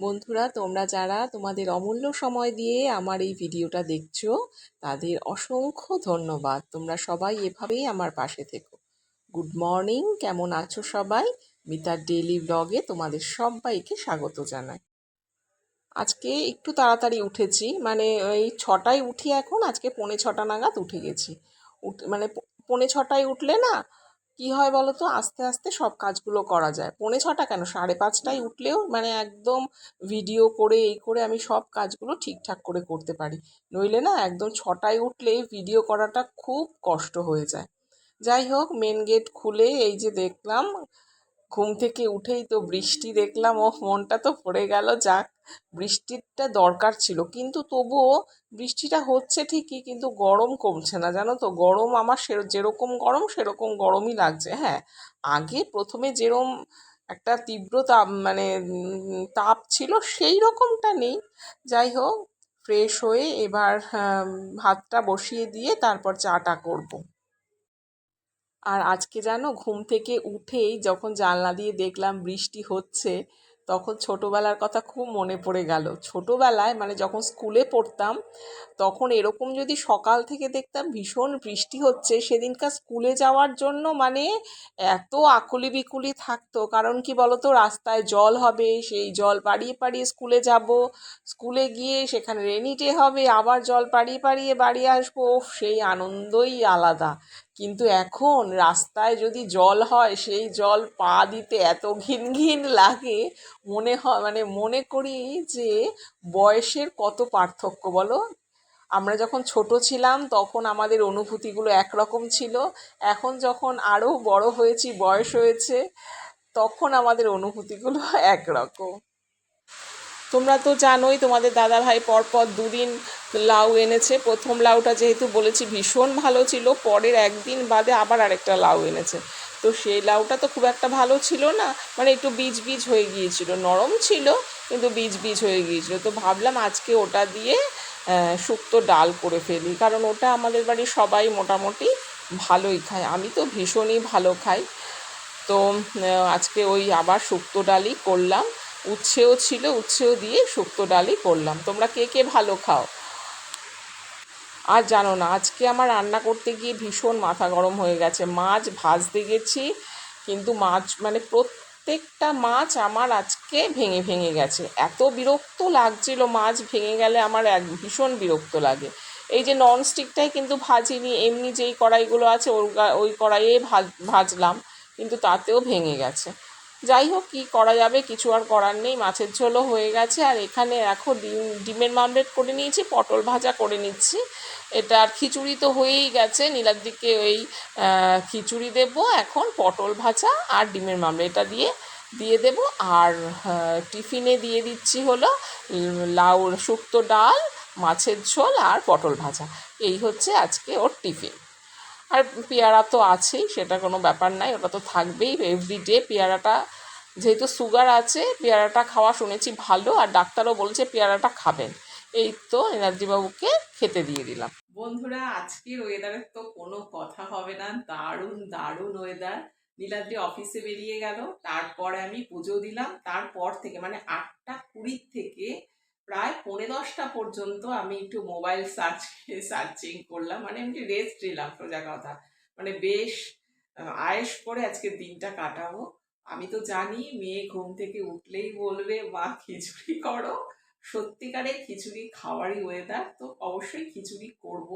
বন্ধুরা, তোমরা যারা তোমাদের অমূল্য সময় দিয়ে আমার এই ভিডিওটা দেখছো, তাদের অসংখ্য ধন্যবাদ। তোমরা সবাই এভাবেই আমার পাশে থেকো। গুড মর্নিং, কেমন আছো সবাই? মিতার ডেইলি ব্লগে তোমাদের সবাইকে স্বাগত জানাই। আজকে একটু তাড়াতাড়ি উঠেছি, মানে ওই 6টায় উঠি। এখন আজকে 6:45 নাগাদ উঠে গেছি। মানে 6:45 উঠলে না কি হয় বলো তো, আস্তে আস্তে সব কাজগুলো করা যায়। 6:45 কেন, 5:30টায় উঠলেও মানে একদম ভিডিও করে এই করে আমি সব কাজগুলো ঠিকঠাক করে করতে পারি। নইলে না একদম 6টায় উঠলেই ভিডিও করাটা খুব কষ্ট হয়ে যায়। যাই হোক, মেন গেট খুলে এই যে দেখলাম, ঘুম থেকে উঠেই তো বৃষ্টি দেখলাম, ও মনটা তো পড়ে গেল। যাক, বৃষ্টিটা দরকার ছিল, কিন্তু তবুও বৃষ্টিটা হচ্ছে ঠিকই, কিন্তু গরম কমছে না, জানো তো। গরম আমার যেরকম গরম সেরকম গরমই লাগছে। হ্যাঁ, আগে প্রথমে যেরকম একটা তীব্র তাপ, মানে তাপ ছিল, সেই রকমটা নেই। যাই হোক, ফ্রেশ হয়ে এবার ভাতটা বসিয়ে দিয়ে তারপর চাটা করব। আর আজকে জানো, ঘুম থেকে উঠেই যখন জানলা দিয়ে দেখলাম বৃষ্টি হচ্ছে, তখন ছোটবেলার কথা খুব মনে পড়ে গেল। ছোটবেলায় মানে যখন স্কুলে পড়তাম, তখন এরকম যদি সকাল থেকে দেখতাম ভীষণ বৃষ্টি হচ্ছে, সেদিনকার স্কুলে যাওয়ার জন্য মানে এত আকুলি বিকুলি থাকতো। কারণ কি বলতো, রাস্তায় জল হবে, সেই জল পাড়িয়ে পাড়িয়ে স্কুলে যাব, স্কুলে গিয়ে সেখানে রেনিডে হবে, আবার জল পাড়িয়ে পাড়িয়ে বাড়ি আসবো। উফ, সেই আনন্দই আলাদা। কিন্তু এখন রাস্তায় যদি জল হয়, সেই জল পা দিতে এত ঘিন ঘিন লাগে, মনে হয় মানে মনে করি যে বয়সের কত পার্থক্য বলো। আমরা যখন ছোট ছিলাম তখন আমাদের অনুভূতিগুলো একরকম ছিল, এখন যখন আরও বড় হয়েছি, বয়স হয়েছে, তখন আমাদের অনুভূতিগুলো একরকম। তোমরা তো জানোই, তোমাদের দাদা ভাই পরপর দুদিন লাউ এনেছে। প্রথম লাউটা যেহেতু বলেছি ভীষণ ভালো ছিল, পরের একদিন বাদে আবার আরেকটা লাউ এনেছে। তো সেই লাউটা তো খুব একটা ভালো ছিল না, মানে একটু বীজ বীজ হয়ে গিয়েছিল, নরম ছিল কিন্তু বীজ বীজ হয়ে গিয়েছিল। তো ভাবলাম আজকে ওটা দিয়ে শুক্তো ডাল করে ফেলি, কারণ ওটা আমাদের বাড়ির সবাই মোটামুটি ভালোই খায়, আমি তো ভীষণই ভালো খাই। তো আজকে ওই আবার শুক্তো ডালই করলাম। উচ্ছেও ছিল, উচ্ছেও দিয়ে শুক্তো ডালই করলাম। তোমরা কে কে ভালো খাও? আর জানো না, আজকে আমার রান্না করতে গিয়ে ভীষণ মাথা গরম হয়ে গেছে। মাছ ভাজতে গেছি, কিন্তু মাছ মানে প্রত্যেকটা মাছ আমার আজকে ভেঙে ভেঙে গেছে। এত বিরক্ত লাগছিল, মাছ ভেঙে গেলে আমার ভীষণ বিরক্ত লাগে। এই যে ননস্টিকটাই কিন্তু ভাজিনি, এমনি যেই কড়াইগুলো আছে ওই কড়াইয়ে ভাজলাম, কিন্তু তাতেও ভেঙে গেছে। যাই হোক, কী করা যাবে, কিছু আর করার নেই। মাছের ঝোলও হয়ে গেছে, আর এখানে এখন ডিমের মামলেট করে নিয়েছি, পটল ভাজা করে নিচ্ছি। এটা আর খিচুড়ি তো হয়েই গেছে, নীলার দিকে ওই খিচুড়ি দেব, এখন পটল ভাজা আর ডিমের মামলেট এটা দিয়ে দিয়ে দেব। আর টিফিনে দিয়ে দিচ্ছি হলো লাউ শুক্তো ডাল, মাছের ঝোল আর পটল ভাজা। এই হচ্ছে আজকে ওর টিফিন। আর পেয়ারা তো আছেই, সেটা কোনো ব্যাপার নাই, ওটা তো থাকবেই এভরিডে। পেয়ারাটা যেহেতু সুগার আছে, পেয়ারাটা খাওয়া শুনেছি ভালো, আর ডাক্তারও বলছে পেয়ারাটা খাবেন। এই তো এনার্জিবাবুকে খেতে দিয়ে দিলাম। বন্ধুরা, আজকের ওয়েদারের তো কোনো কথা হবে না, দারুণ দারুণ ওয়েদার। নীলাদ্রি অফিসে বেরিয়ে গেল, তারপরে আমি পুজো দিলাম। তারপর থেকে মানে 8:20 থেকে প্রায় 9:45 পর্যন্ত আমি একটু মোবাইল সার্চিং করলাম, মানে আমি একটু রেস্ট নিলাম, সোজা কথা। মানে বেশ আয়েশ করে আজকের দিনটা কাটাবো। আমি তো জানি মেয়ে ঘুম থেকে উঠলেই বলবে মা খিচুড়ি করো। সত্যিকারের খিচুড়ি খাওয়ারই ওয়েদার, তো অবশ্যই খিচুড়ি করব।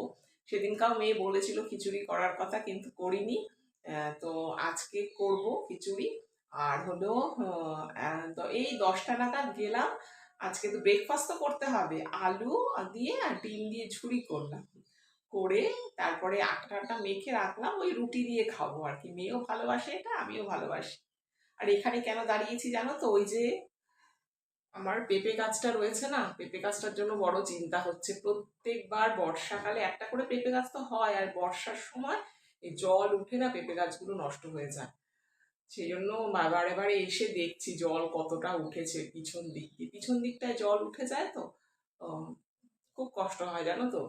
সেদিনকাও মেয়ে বলেছিল খিচুড়ি করার কথা, কিন্তু করিনি। তো আজকে করব খিচুড়ি। আর হলো তো এই 10টা নাগাদ গেলাম। আজকে তো ব্রেকফাস্ট তো করতে হবে, আলু দিয়ে আর ডিম দিয়ে ঝুড়ি করলাম, করে তারপরে আটাটা মেখে রাখলাম, ওই রুটি দিয়ে খাবো আর কি। মেয়েও ভালোবাসে এটা, আমিও ভালোবাসি। আর এখানে কেন দাঁড়িয়েছি জানো তো, ওই যে আমার পেঁপে গাছটা রয়েছে না, পেঁপে গাছটার জন্য বড় চিন্তা হচ্ছে। প্রত্যেকবার বর্ষাকালে একটা করে পেঁপে গাছ তো হয়, আর বর্ষার সময় এই জল উঠে না পেঁপে গাছগুলো নষ্ট হয়ে যায়। সেই জন্য বারে বারে এসে দেখছি জল কতটা উঠেছে পিছন দিক দিয়ে, পিছন দিকটায় জল উঠে যায় তো খুব কষ্ট হয় জানো তো।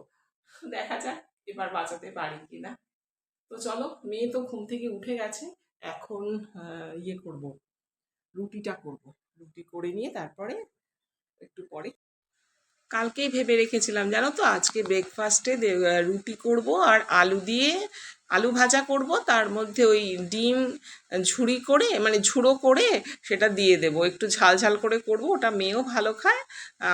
দেখা যাক এবার বাঁচাতে পারি কিনা। তো চলো, মেয়ে তো ঘুম থেকে উঠে গেছে, এখন ইয়ে করব, রুটিটা করব। রুটি করে নিয়ে তারপরে একটু পরে। কালকেই ভেবে রেখেছিলাম জানো তো, আজকে ব্রেকফাস্টে রুটি করব আর আলু দিয়ে আলু ভাজা করব, তার মধ্যে ওই ডিম ঝুরি করে মানে ঝুড়ো করে সেটা দিয়ে দেব, একটু ঝাল ঝাল করে করব। ওটা মেয়েও ভালো খায়,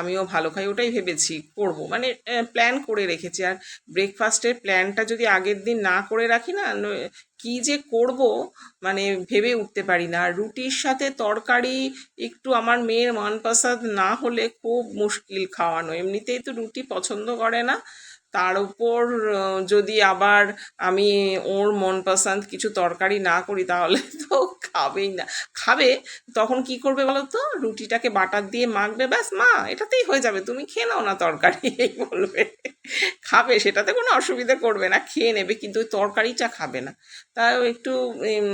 আমিও ভালো খাই, ওটাই ভেবেছি করব, মানে প্ল্যান করে রেখেছি। আর ব্রেকফাস্টের প্ল্যানটা যদি আগের দিন না করে রাখি না, কি যে করব মানে ভেবে উঠতে পারি না। আর রুটির সাথে তরকারি একটু আমার মেয়ের মনপসন্দ না হলে খুব মুশকিল খাওয়ানো, এমনিতেই তো রুটি পছন্দ করে না, তার উপর যদি আবার আমি ওর মনপসন্দ কিছু তরকারি না করি তাহলে তো খাবেই না। খাবে, তখন কি করবে বলো তো, রুটিটাকে বাটার দিয়ে মাখবে, ব্যাস মা এটাতেই হয়ে যাবে, তুমি খেয়ে নাও না তরকারি, এই বলবে। খাবে, সেটাতে কোনো অসুবিধা করবে না, খেয়ে নেবে, কিন্তু ওই তরকারিটা খাবে না। তাও একটু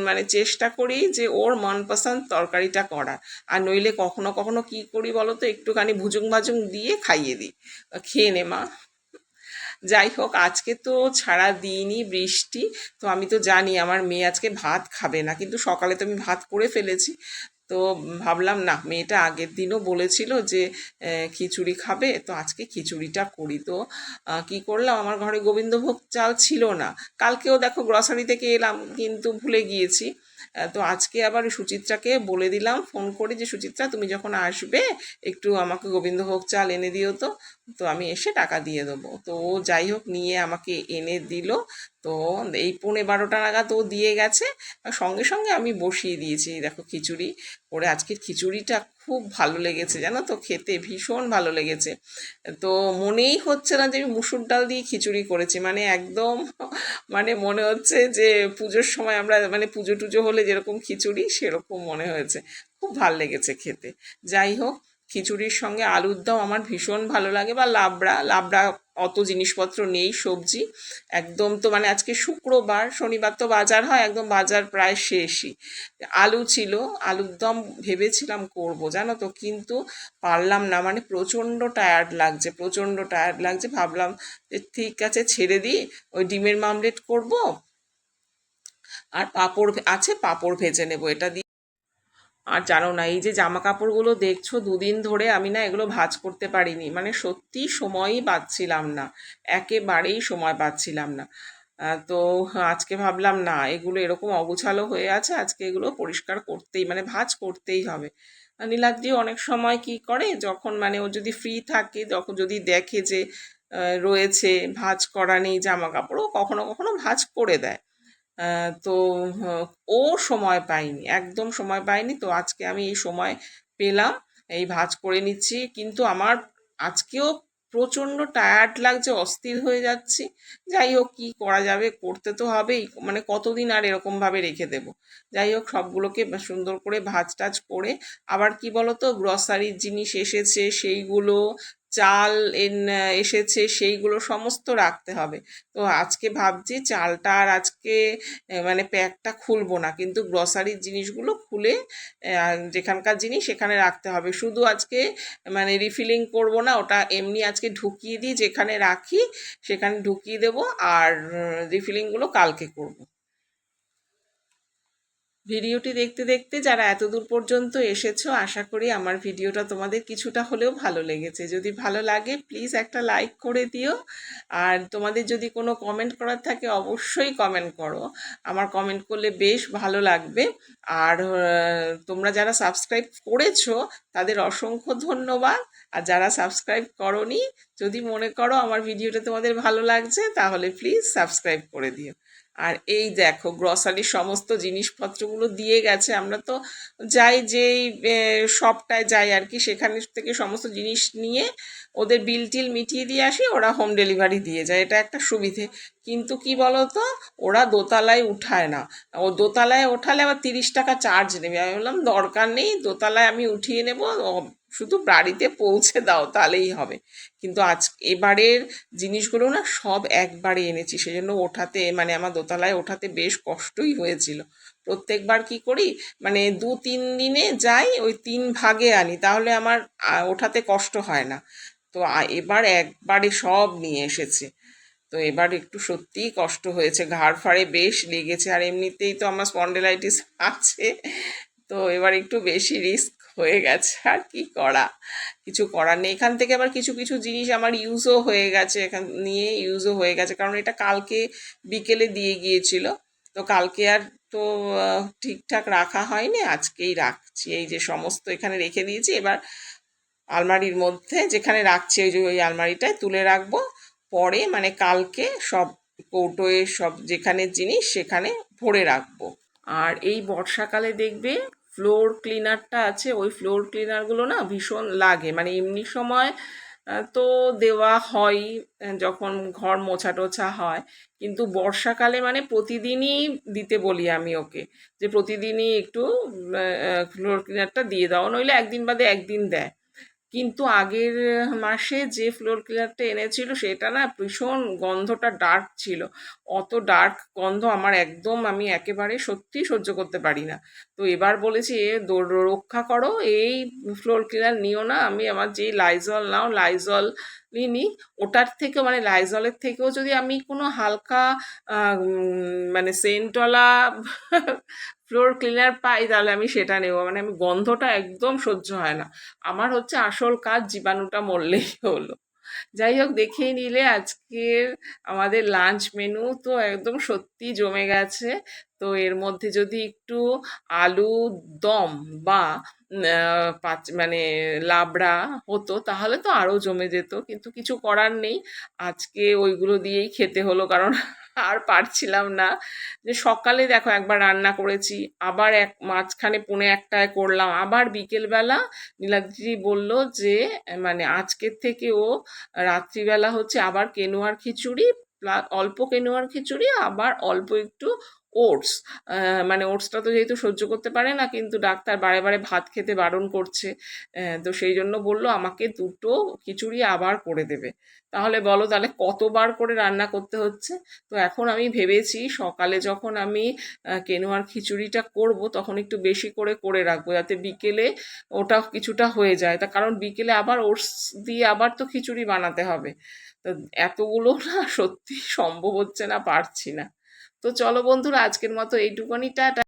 মানে চেষ্টা করি যে ওর মনপসন্দ তরকারিটা করার। আর নইলে কখনো কখনো কি করি বলো তো, একটুখানি ভুজুং ভাজুং দিয়ে খাইয়ে দিই, খেয়ে নে মা। যাই হোক, আজকে তো ছাড়া দিনই বৃষ্টি, তো আমি তো জানি আমার মেয়ে আজকে ভাত খাবে না, কিন্তু সকালে তো আমি ভাত করে ফেলেছি। তো ভাবলাম না, মেয়েটা আগের দিনও বলেছিল যে খিচুড়ি খাবে, তো আজকে খিচুড়িটা করি। তো কি করলাম, আমার ঘরে গোবিন্দভোগ চাল ছিল না, কালকেও দেখো গ্রসারি থেকে এলাম কিন্তু ভুলে গিয়েছি। তো আজকে আবার সুচিত্রাকে বলে দিলাম ফোন করে যে সুচিত্রা তুমি যখন আসবে একটু আমাকে গোবিন্দভোগ চাল এনে দিও তো, তো আমি এসে টাকা দিয়ে দেবো। তো ও যাই হোক নিয়ে আমাকে এনে দিল। তো এই 11:15 নাগাদ ও দিয়ে গেছে, আর সঙ্গে সঙ্গে আমি বসিয়ে দিয়েছি। এই দেখো খিচুড়ি করে, আজকের খিচুড়িটা খুব ভালো লেগেছে জানো তো, খেতে ভীষণ ভালো লেগেছে। তো মনেই হচ্ছে না যে আমি মুসুর ডাল দিয়ে খিচুড়ি করেছি, মানে একদম মানে মনে হচ্ছে যে পুজোর সময় আমরা মানে পুজো টুজো হলে যেরকম খিচুড়ি সেরকম মনে হয়েছে, খুব ভাল লেগেছে খেতে। যাই হোক, খিচুড়ির সঙ্গে আলুর দম আমার ভীষণ ভালো লাগে, বা লাবড়া লাবড়া, অত জিনিসপত্র নেই সবজি একদম। তো মানে আজকে শুক্রবার, শনিবার তো বাজার হয়, একদম বাজার প্রায় শেষই। আলু ছিল, আলুর দম ভেবেছিলাম করব জানো তো, কিন্তু পারলাম না, মানে প্রচণ্ড টায়ার্ড লাগছে, প্রচণ্ড টায়ার্ড লাগছে। ভাবলাম যে ঠিক আছে ছেড়ে দিই, ওই ডিমের মামলেট করব, আর পাঁপড় আছে, পাঁপড় ভেজে নেবো এটা দিয়ে। আর জানো না, এই যে জামা কাপড়গুলো দেখছো, দুদিন ধরে আমি না এগুলো ভাঁজ করতে পারিনি, মানে সত্যি সময়ই পাচ্ছিলাম না, একেবারেই সময় পাচ্ছিলাম না। তো আজকে ভাবলাম না, এগুলো এরকম অগোছালো হয়ে আছে, আজকে এগুলো পরিষ্কার করতেই মানে ভাঁজ করতেই হবে। নীলাদ্রি অনেক সময় কি করে, যখন মানে ও যদি ফ্রি থাকে, যখন যদি দেখে যে রয়েছে ভাঁজ করা নেই জামা কাপড়, ও কখনো কখনো ভাঁজ করে দেয়। তো ও সময় পাইনি, একদম সময় পাইনি, তো আজকে আমি এই সময় পেলাম, এই ভাঁজ করে নিচ্ছি। কিন্তু আমার আজকেও প্রচণ্ড টায়ার্ড লাগছে, অস্থির হয়ে যাচ্ছি। যাই হোক, কি করা যাবে, করতে তো হবেই, মানে কতদিন আর এরকমভাবে রেখে দেব। যাই হোক, সবগুলোকে সুন্দর করে ভাঁজ টাজ করে, আবার কি বলতো, গ্রসারির জিনিস এসেছে সেইগুলো, চাল এসেছে সেইগুলো সমস্ত রাখতে হবে। তো আজকে ভাবছি চালটা আর আজকে মানে প্যাকটা খুলবো না, কিন্তু গ্রসারির জিনিসগুলো খুলে যেখানকার জিনিস সেখানে রাখতে হবে। শুধু আজকে মানে রিফিলিং করব না, ওটা এমনি আজকে ঢুকিয়ে দিই, যেখানে রাখি সেখানে ঢুকিয়ে দেবো, আর রিফিলিংগুলো কালকে করব। ভিডিওটি দেখতে দেখতে যারা এতদূর পর্যন্ত এসেছো, আশা করি আমার ভিডিওটা তোমাদের কিছুটা হলেও ভালো লেগেছে। যদি ভালো লাগে প্লিজ একটা লাইক করে দিও, আর তোমাদের যদি কোনো কমেন্ট করার থাকে অবশ্যই কমেন্ট করো, আমার কমেন্ট করলে বেশ ভালো লাগবে। আর তোমরা যারা সাবস্ক্রাইব করেছো তাদের অসংখ্য ধন্যবাদ, আর যারা সাবস্ক্রাইব করোনি, যদি মনে করো আমার ভিডিওটা তোমাদের ভালো লাগছে তাহলে প্লিজ সাবস্ক্রাইব করে দিও। আর এই দেখো গ্রসারির সমস্ত জিনিসপত্রগুলো দিয়ে গেছে, আমরা তো যাই যেই শপটায় যাই আর কি, সেখান থেকে সমস্ত জিনিস নিয়ে ওদের বিল টিল মিটিয়ে দিয়ে আসি, ওরা হোম ডেলিভারি দিয়ে যায়, এটা একটা সুবিধে। কিন্তু কি বলতো, ওরা দোতলায় উঠায় না, ও দোতলায় ওঠালে আবার 30 টাকা চার্জ নেবে। আমি বললাম দরকার নেই, দোতলায় আমি উঠিয়ে নেব, শুধু বাড়িতে পৌঁছে দাও তাহলেই হবে। কিন্তু এবারের জিনিসগুলো না সব একবারে এনেছি, সেজন্য ওঠাতে মানে আমার দোতলায় ওঠাতে বেশ কষ্টই হয়েছিল। প্রত্যেকবার কি করি, মানে 2-3 দিনে যাই, ওই 3 ভাগে আনি, তাহলে আমার ওঠাতে কষ্ট হয় না। তো এবার একবারে সব নিয়ে এসেছে, তো এবার একটু সত্যিই কষ্ট হয়েছে, ঘাড় ফাড়ে বেশ লেগেছে, আর এমনিতেই তো আমার স্পন্ডিলাইটিস আছে, তো এবার একটু বেশি রিস্ক হয়ে গেছে, আর কি করা, কিছু করার নেই। এখান থেকে আবার কিছু কিছু জিনিস আমার ইউজও হয়ে গেছে, এখান নিয়ে ইউজও হয়ে গেছে, কারণ এটা কালকে বিকেলে দিয়ে গিয়েছিল। তো কালকে আর তো ঠিকঠাক রাখা হয়নি, আজকেই রাখছি। এই যে সমস্ত এখানে রেখে দিয়েছি, এবার আলমারির মধ্যে যেখানে রাখছি ওই যে ওই আলমারিটায় তুলে রাখবো। পরে মানে কালকে সব কৌটোয় সব যেখানে জিনিস সেখানে ভরে রাখবো। আর এই বর্ষাকালে দেখবে ফ্লোর ক্লিনারটা আছে, ওই ফ্লোর ক্লিনারগুলো না ভীষণ লাগে, মানে এমনি সময় তো দেওয়া হয় যখন ঘর মোছা টোছা হয়, কিন্তু বর্ষাকালে মানে প্রতিদিনই দিতে বলি আমি ওকে, যে প্রতিদিনই একটু ফ্লোর ক্লিনারটা দিয়ে দাও, নইলে একদিন বাদে একদিন দেয়। কিন্তু আগের মাসে যে ফ্লোর ক্লিনারটা এনেছিল সেটা না ভীষণ গন্ধটা ডার্ক ছিল। অত ডার্ক গন্ধ আমার একদম, আমি একেবারে সত্যি সহ্য করতে পারি না। তো এবার বলেছি রক্ষা করো, এই ফ্লোর ক্লিনার নিও না। আমি আমার যেই লাইজল নাও, লাইজল নিই, ওটার থেকে মানে লাইজলের থেকেও যদি আমি কোনো হালকা মানে সেন্টওয়ালা ফ্লোর ক্লিনার পাই তাহলে আমি সেটা নেব, মানে আমি গন্ধটা একদম সহ্য হয় না। আমার হচ্ছে আসল কাজ জীবাণুটা মরলেই হলো। যাই হোক, দেখেই নিলে আজকের আমাদের লাঞ্চ মেনু তো একদম সত্যি জমে গেছে। তো এর মধ্যে যদি একটু আলু দম বা মানে লাবড়া হতো তাহলে তো আরো জমে যেত, কিন্তু কিছু করার নেই, আজকে ওইগুলো দিয়েই খেতে হলো, কারণ আর পারছিলাম না। যে সকালে দেখো একবার রান্না করেছি, আবার এক মাঝখানে 1:45 করলাম, আবার বিকেলবেলা নীলাদ্রি বলল যে মানে আজকের থেকে ও রাত্রিবেলা হচ্ছে আবার কেনোয়ার খিচুড়ি, অল্প কেনোয়ার খিচুড়ি, আবার অল্প একটু ওটস, মানে ওটসটা তো যেহেতু সহ্য করতে পারে না, কিন্তু ডাক্তার বারে বারে ভাত খেতে বারণ করছে, তো সেই জন্য বলল আমাকে 2টো খিচুড়ি আবার করে দেবে। তাহলে বলো, তাহলে কতবার করে রান্না করতে হচ্ছে। তো এখন আমি ভেবেছি সকালে যখন আমি কেনোয়ার খিচুড়িটা করব তখন একটু বেশি করে করে রাখবো, যাতে বিকেলে ওটা কিছুটা হয়ে যায়, তা কারণ বিকেলে আবার ওটস দিয়ে আবার তো খিচুড়ি বানাতে হবে। তো এতগুলো না সত্যি সম্ভব হচ্ছে না, পারছি না। তো চলো বন্ধুরা, আজকের মতো এইটুকুনি, টাটা।